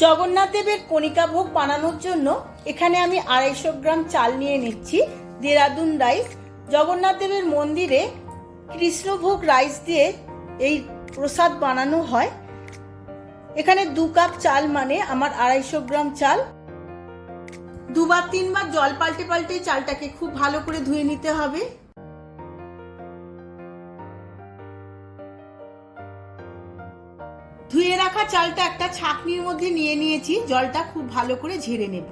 জগন্নাথ দেবের কণিকা ভোগ বানানোর জন্য এখানে আমি 250 গ্রাম চাল নিয়ে নিচ্ছি, দেরাদুন রাইস। জগন্নাথ দেবের মন্দিরে কৃষ্ণভোগ রাইস দিয়ে এই প্রসাদ বানানো হয়। এখানে 2 কাপ চাল মানে আমার 250 গ্রাম চাল। 2-3 বার জল পাল্টে পাল্টে চালটাকে খুব ভালো করে ধুয়ে নিতে হবে। ধুয়ে রাখা চালটা একটা ছাঁকনির মধ্যে নিয়ে নিয়েছি, জলটা খুব ভালো করে ঝেড়ে নেব।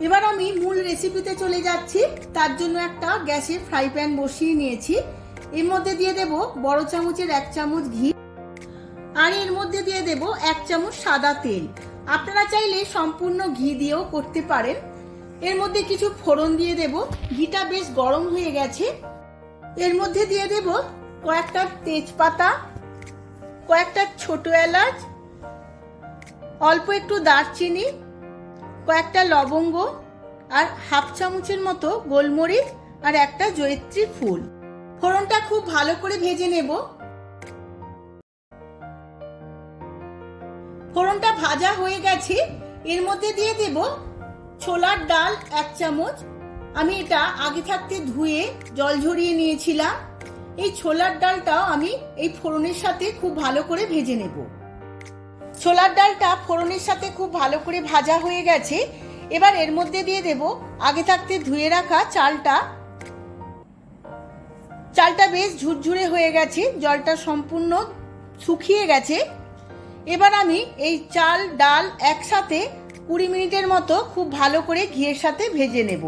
এবার আমি মূল রেসিপিতে চলে যাচ্ছি। তার জন্য একটা গ্যাসে ফ্রাই প্যান বসিয়ে নিয়েছি। এর মধ্যে দিয়ে দেব বড় চামচের 1 চামচ ঘি, আর এর মধ্যে দিয়ে দেব 1 চামচ সাদা তেল। আপনারা চাইলে সম্পূর্ণ ঘি দিয়েও করতে পারেন। এর মধ্যে কিছু ফোড়ন দিয়ে দেব। ঘিটা বেশ গরম হয়ে গেছে। এর মধ্যে দিয়ে দেব কয়েকটা তেজপাতা, কয়েকটা ছোট এলাচ, অল্প একটু দারচিনি, কয়েকটা লবঙ্গ, আর 1/2 চামচের মতো গোলমরিচ, আর একটা জয়িত্রী ফুল। ফোড়নটা খুব ভালো করে ভেজে নেব। ফোড়নটা ভাজা হয়ে গেছে। এর মধ্যে দিয়ে দেব ছোলার ডাল 1 চামচ। আমি এটা আগে থাকতে ধুয়ে জল ঝরিয়ে নিয়েছিলাম। এই ছোলার ডালটাও আমি এই ফোড়নের সাথে খুব ভালো করে ভেজে নেব। ছোলার ডালটা ফোড়নের সাথে খুব ভালো করে ভাজা হয়ে গেছে। এবার এর মধ্যে দিয়ে দেব আগে থাকতে ধুয়ে রাখা চালটা। চালটা বেশ ঝুরঝুরে হয়ে গেছে, জলটা সম্পূর্ণ শুকিয়ে গেছে। এবার আমি এই চাল ডাল একসাথে 20 মিনিটের মতো খুব ভালো করে ঘিয়ের সাথে ভেজে নেব।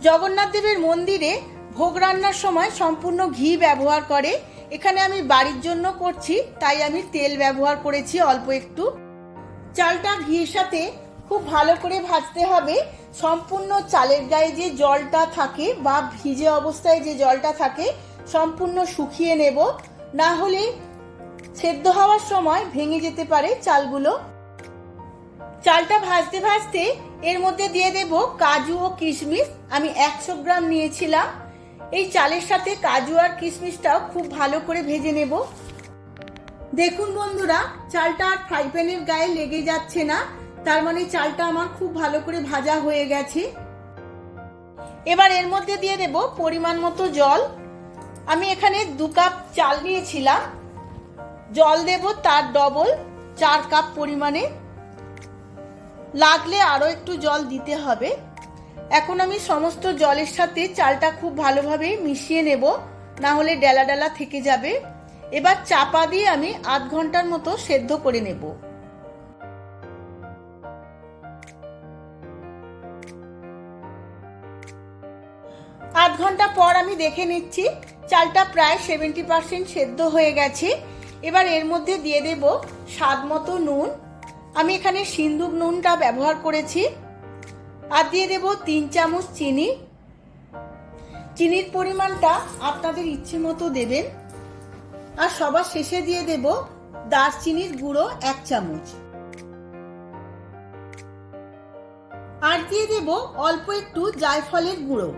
জগন্নাথ দেবের মন্দিরে ভোগ রান্নার সময় সম্পূর্ণ ঘি ব্যবহার করে। এখানে আমি বাড়ির জন্য করছি, তাই আমি তেল ব্যবহার করেছি অল্প একটু। চালটা ঘিয়ের সাথে খুব ভালো করে ভাজতে হবে। সম্পূর্ণ চালের গায়ে যে জলটা থাকে বা ভিজে অবস্থায় যে জলটা থাকে সম্পূর্ণ শুকিয়ে নেব, না হলে সেদ্ধ হওয়ার সময় ভেঙে যেতে পারে চালগুলো। চালটা ভাজতে ভাজতে এর মধ্যে দিয়ে দেব কাজু ও কিশমিশ। আমি 100 গ্রাম নিয়েছিলাম। এই চালের সাথে কাজু আর কিশমিশটাও খুব ভালো করে ভেজে নেব। দেখুন বন্ধুরা, চালটা আর ফ্রাই প্যানের গায়ে লেগে যাচ্ছে না, তার মানে চালটা আমার খুব ভালো করে ভাজা হয়ে গেছে। এবার এর মধ্যে দিয়ে দেব পরিমাণ মতো জল। আমি এখানে 2 কাপ চাল নিয়েছিলাম, জল দেব তার ডবল, 4 কাপ পরিমাণে। লাগলে আরো একটু জল দিতে হবে। এখন আমি সমস্ত জলের সাথে চালটা খুব ভালোভাবে মিশিয়ে নেব, না হলে ডেলা ডেলা থেকে যাবে। এবার চাপা দিয়ে আমি 8 ঘন্টার মতো সেদ্ধ করে নেব। আধ ঘন্টা পর আমি দেখে নিচ্ছি, চালটা প্রায় 70% সেদ্ধ হয়ে গেছে। এবার এর মধ্যে দিয়ে দেব স্বাদ মতো নুন। আমি এখানে সিন্দুক নুনটা ব্যবহার করেছি। আর দিয়ে দেব 3 চামচ চিনি। চিনির পরিমাণটা আপনাদের ইচ্ছে মতো দেবেন। আর সবার শেষে দিয়ে দেব দারচিনির গুঁড়ো 1 চামচ। আর দিয়ে দেব অল্প একটু জায়ফলের গুঁড়ো।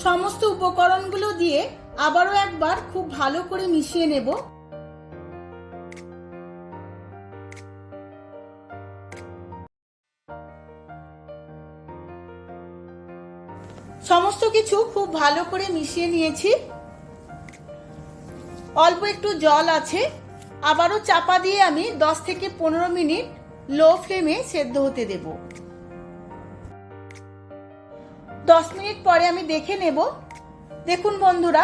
সমস্ত উপকরণগুলো দিয়ে আবারও একবার খুব ভালো করে মিশিয়ে নেব। সমস্ত কিছু খুব ভালো করে মিশিয়ে নিয়েছি। অল্প একটু জল আছে। আবারও চাপা দিয়ে আমি 10 থেকে 15 মিনিট লো ফ্লেমে সেদ্ধ হতে দেব। 10 মিনিট পরে আমি দেখে নেব। দেখুন বন্ধুরা,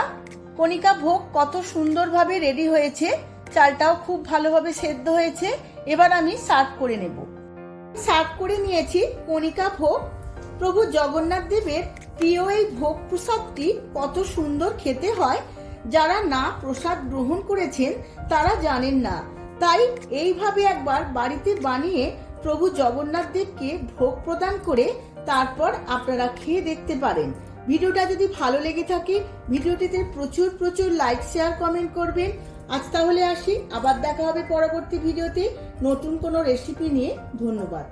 কণিকা ভোগ কত সুন্দরভাবে রেডি হয়েছে। চালটাও খুব ভালোভাবে সেদ্ধ হয়েছে। এবার আমি সার্ভ করে নেব। সার্ভ করে নিয়েছি কণিকা ভোগ। প্রভু জগন্নাথ দেবের প্রিয় এই ভোগ প্রসাদটি কত সুন্দর খেতে হয়, যারা না প্রসাদ গ্রহণ করেছেন তারা জানেন না। তাই এইভাবে একবার বাড়িতে বানিয়ে প্রভু জগন্নাথ দেবকে ভোগ প্রদান করে তারপর আপনারা খেয়ে দেখতে পারেন। ভিডিওটা যদি ভালো লেগে থাকে ভিডিওটিতে প্রচুর প্রচুর লাইক শেয়ার কমেন্ট করবেন। আজ তাহলে আসি, আবার দেখা হবে পরবর্তী ভিডিওতে নতুন কোনো রেসিপি নিয়ে। ধন্যবাদ।